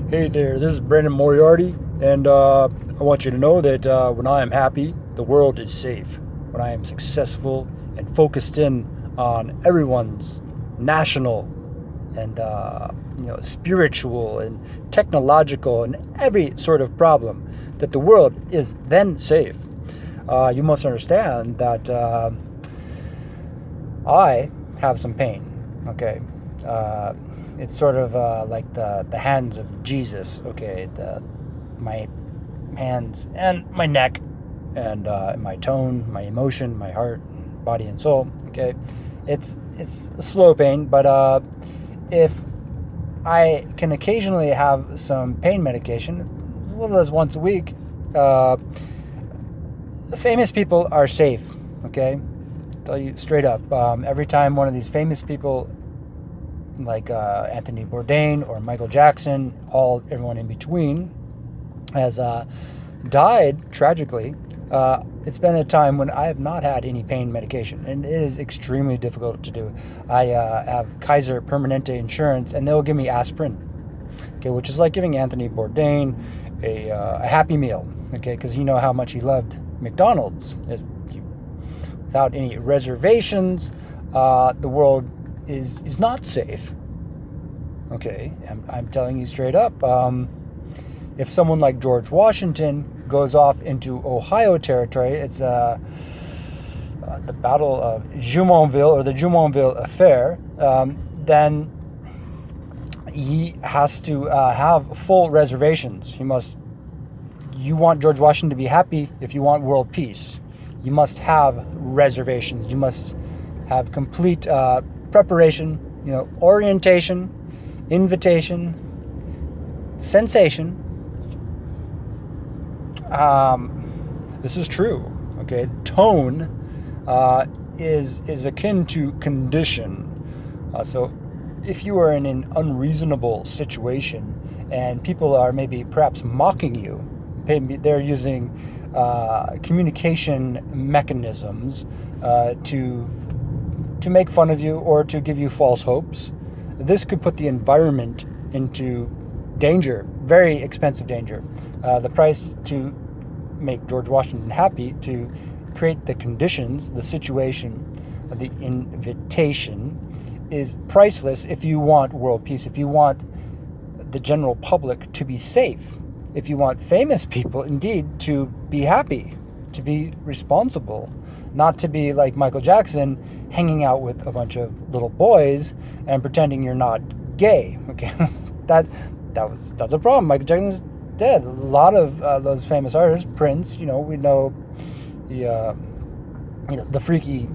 Hey there, this is Brandon Moriarty, and I want you to know that when I am happy, the world is safe. When I am successful and focused in on everyone's national and spiritual and technological and every sort of problem, that the world is then safe. You must understand that I have some pain. Okay, it's sort of like the hands of Jesus. Okay, my hands and my neck and my tone, my emotion, my heart, body, and soul. Okay, it's a slow pain, but if I can occasionally have some pain medication, as little as once a week. The famous people are safe. Okay, tell you straight up. Every time one of these famous people, like Anthony Bourdain or Michael Jackson, everyone in between, has died tragically, it's been a time when I have not had any pain medication, and it is extremely difficult to do. I have Kaiser Permanente insurance, and they'll give me aspirin, okay, which is like giving Anthony Bourdain a Happy Meal, okay, because you know how much he loved McDonald's. Without any reservations, the world is not safe. Okay, I'm telling you straight up. If someone like George Washington goes off into Ohio territory, it's the Battle of Jumonville, or the Jumonville Affair, then he has to have full reservations. You want George Washington to be happy. If you want world peace, you must have reservations. You must have complete preparation, orientation, invitation, sensation. This is true. Okay, tone is akin to condition. So, if you are in an unreasonable situation and people are maybe perhaps mocking you, they're using communication mechanisms to make fun of you or to give you false hopes. This could put the environment into danger, very expensive danger. The price to make George Washington happy, to create the conditions, the situation, the invitation, is priceless if you want world peace, if you want the general public to be safe, if you want famous people indeed to be happy, to be responsible, not to be like Michael Jackson hanging out with a bunch of little boys and pretending you're not gay. Okay, that's a problem. Michael Jackson's dead. A lot of those famous artists, Prince, we know the freaky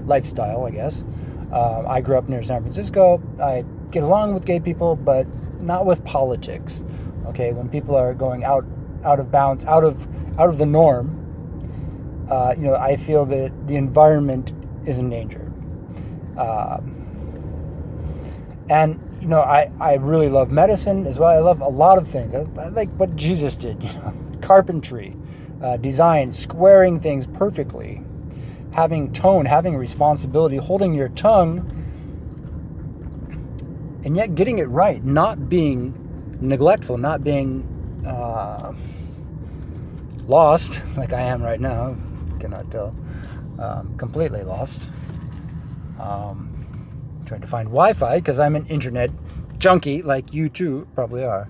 lifestyle, I guess. I grew up near San Francisco. I get along with gay people, but not with politics. Okay, when people are going out of bounds, out of the norm, I feel that the environment is in danger. And I really love medicine as well. I love a lot of things. I like what Jesus did. Carpentry, design, squaring things perfectly, having tone, having responsibility, holding your tongue, and yet getting it right, not being neglectful, not being lost like I am right now. Cannot tell. Completely lost. Trying to find Wi-Fi because I'm an internet junkie, like you too probably are.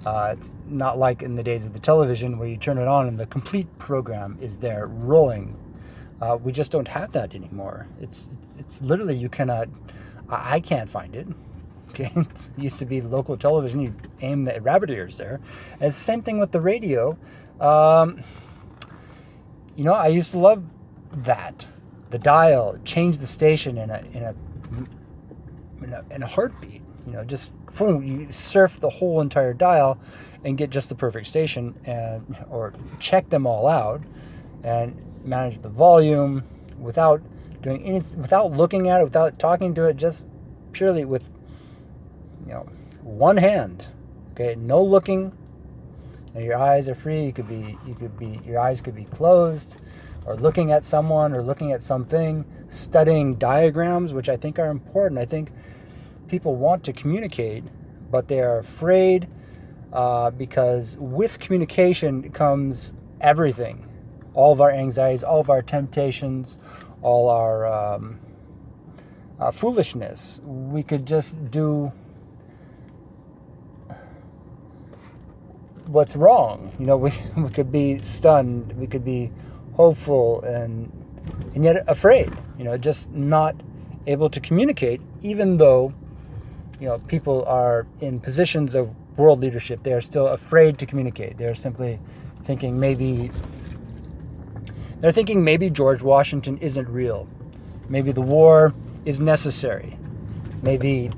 It's not like in the days of the television where you turn it on and the complete program is there rolling. We just don't have that anymore. It's literally, you cannot. I can't find it. Okay, it used to be local television. You aim the rabbit ears there. And it's the same thing with the radio. I used to love that. The dial, change the station in a heartbeat. Just boom, you surf the whole entire dial and get just the perfect station, or check them all out and manage the volume without doing anything, without looking at it, without talking to it, just purely with one hand. Okay, no looking. Your eyes are free. Your eyes could be closed, or looking at someone or looking at something, studying diagrams, which I think are important. I think people want to communicate, but they are afraid because with communication comes everything. All of our anxieties, all of our temptations, all our foolishness. We could just do what's wrong. We could be stunned, we could be hopeful and yet afraid, just not able to communicate, even though people are in positions of world leadership. They are still afraid to communicate. They're simply thinking maybe George Washington isn't real. Maybe the war is necessary. Maybe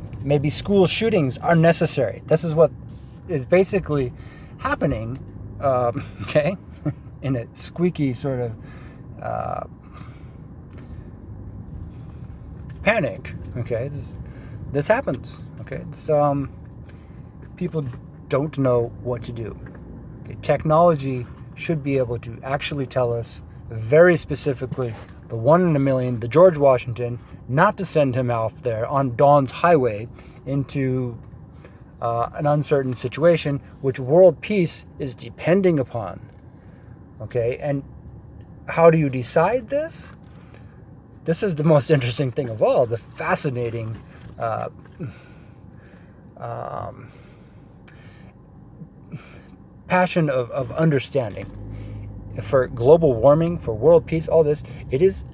school shootings are necessary. This is what is basically happening, okay, in a squeaky sort of panic, okay. This happens, okay. People don't know what to do. Okay? Technology should be able to actually tell us very specifically the one in a million, the George Washington, not to send him out there on Dawn's highway into an uncertain situation, which world peace is depending upon. Okay, and how do you decide this? This is the most interesting thing of all, the fascinating passion of understanding. For global warming, for world peace, all this, it is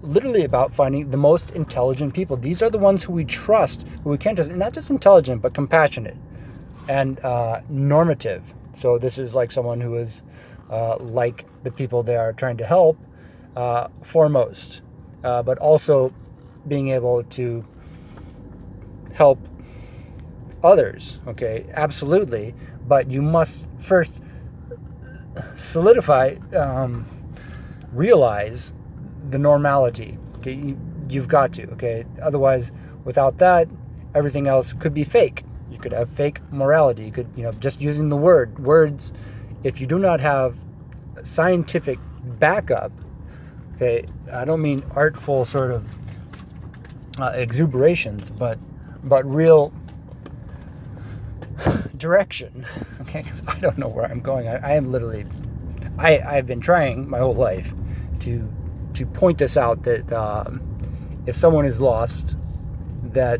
literally about finding the most intelligent people. These are the ones who we trust, who we can trust, and not just intelligent, but compassionate and normative. So this is like someone who is like the people they are trying to help foremost, but also being able to help others, okay, absolutely. But you must first solidify, realize the normality. Okay, you've got to. Okay, otherwise, without that, everything else could be fake. You could have fake morality. You could, just using the words. If you do not have scientific backup, okay, I don't mean artful sort of exuberations, but real direction. Okay, 'cause I don't know where I'm going. I am literally, I've been trying my whole life to point this out, that if someone is lost, that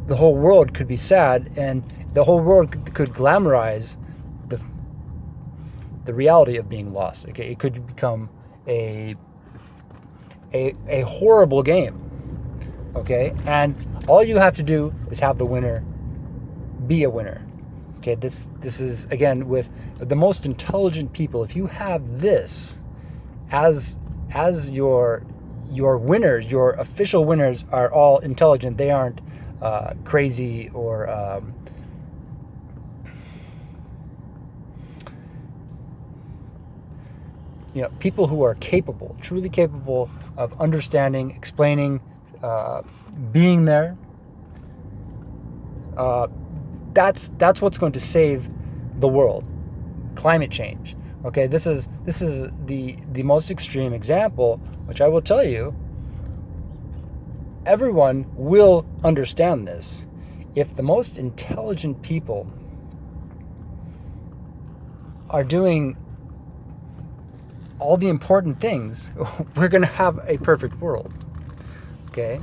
the whole world could be sad, and the whole world could glamorize the reality of being lost. Okay, it could become a horrible game. Okay, and all you have to do is have the winner be a winner. Okay, this is, again, with the most intelligent people. If you have this as your winners, your official winners are all intelligent. They aren't crazy or people who are capable, truly capable of understanding, explaining, being there. That's what's going to save the world. Climate change. Okay, this is the most extreme example, which I will tell you, everyone will understand this. If the most intelligent people are doing all the important things, we're going to have a perfect world. Okay,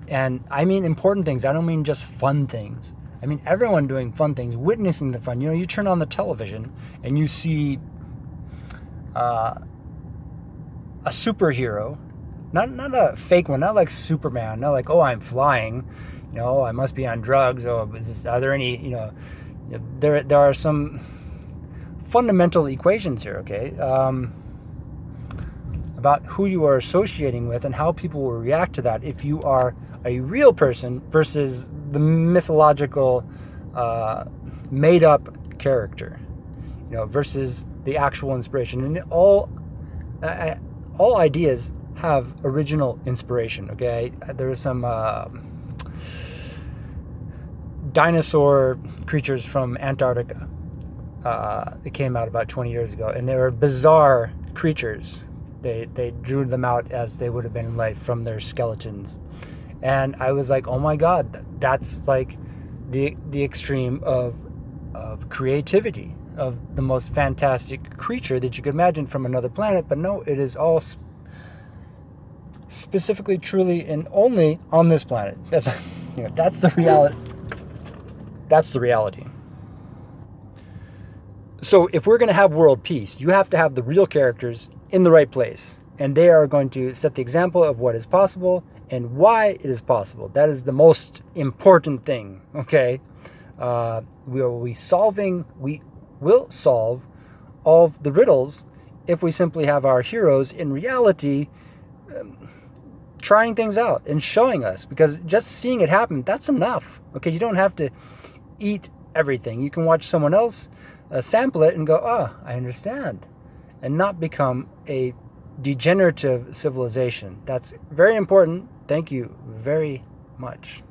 and I mean important things. I don't mean just fun things. I mean everyone doing fun things, witnessing the fun. You turn on the television and you see a superhero, not a fake one, not like Superman, not like, oh, I'm flying, I must be on drugs. Oh, are there any, there are some fundamental equations here, okay, about who you are associating with and how people will react to that if you are a real person versus the mythological made up character, versus the actual inspiration. And all ideas have original inspiration. Okay, there is some dinosaur creatures from Antarctica that came out about 20 years ago, and they were bizarre creatures. They drew them out as they would have been in life from their skeletons. And I was like, oh my God, that's like the extreme of creativity, of the most fantastic creature that you could imagine from another planet. But no, it is all specifically, truly, and only on this planet. That's that's the reality. That's the reality. So if we're going to have world peace, you have to have the real characters in the right place. And they are going to set the example of what is possible and why it is possible. That is the most important thing, okay? We will solve all of the riddles if we simply have our heroes in reality trying things out and showing us. Because just seeing it happen, that's enough, okay? You don't have to eat everything. You can watch someone else sample it and go, oh, I understand, and not become a degenerative civilization. That's very important. Thank you very much.